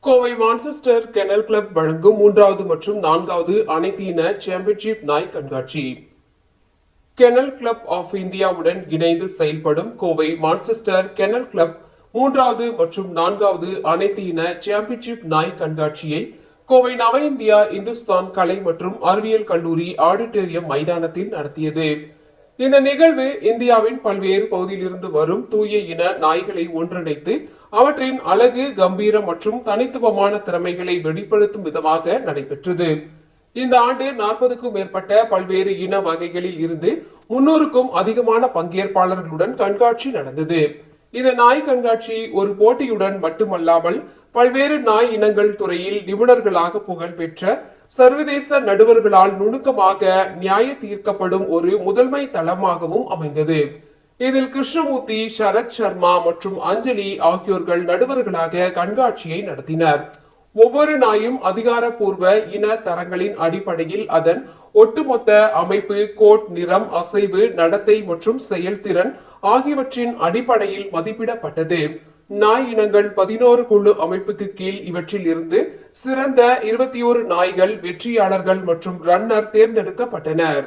Kovai Manchester kennel club வழங்கும் 3வது மற்றும் 4வது அனைத்து இன சாம்பியன்ஷிப் நாய் கண்காட்சி. கெனல் கிளப் ஆஃப் இந்தியாவுடன் இணைந்து செயல்படும் கோவை மான்செஸ்டர் கெனல் கிளப் 3வது மற்றும் 4வது அனைத்து இன சாம்பியன்ஷிப் நாய் கண்காட்சியை கோவை நவ இந்தியா இந்துஸ்தான் கலை மற்றும் அறிவியல் கல்லூரி ஆடிட்டோரியம் மைதானத்தில் நடத்தியது. இந்த நிகழ்வு இந்தியாவின் பல்வேறு பகுதியிலிருந்து வரும் தூய இன நாய்களை ஒன்றிணைத்து அவற்றின் அழகு, கம்பீரம் மற்றும் தனித்துவமான திறமைகளை வெளிப்படுத்தும் விதமாக நடைபெற்றது. இந்த ஆண்டு 40க்கும் மேற்பட்ட பல்வேறு இன வகைகளில் இருந்து 300க்கும் அதிகமான பங்கேற்பாளர்களுடன் கண்காட்சி நடந்தது. இந்த நாய் கண்காட்சி ஒரு போட்டியுடன் மட்டுமல்லாமல் பல்வேறு நாய் இனங்கள் துறையில் நிபுணர்களாக புகழ் பெற்ற சர்வதேச நடுவர்களால் நுணுக்கமாக நியாய தீர்க்கப்படும் ஒரு முதன்மை தளமாகவும் அமைந்தது. இதில் கிருஷ்ணமூர்த்தி, சரத் சர்மா மற்றும் அஞ்சலி ஆகியோர்கள் நடுவர்களாக கண்காட்சியை நடத்தினர். ஒவ்வொரு நாயும் அதிகாரப்பூர்வ இன தரங்களின் அடிப்படையில் அதன் ஒட்டுமொத்த அமைப்பு, கோட், நிறம், அசைவு, நடத்தை மற்றும் செயல்திறன் ஆகியவற்றின் அடிப்படையில் மதிப்பிடப்பட்டது. நாய் இனங்கள் 11 குழு அமைப்புக்கு கீழ் இவற்றில் இருந்து சிறந்த 21 நாய்கள், வெற்றியாளர்கள் மற்றும் ரன்னர் தேர்ந்தெடுக்கப்பட்டனர்.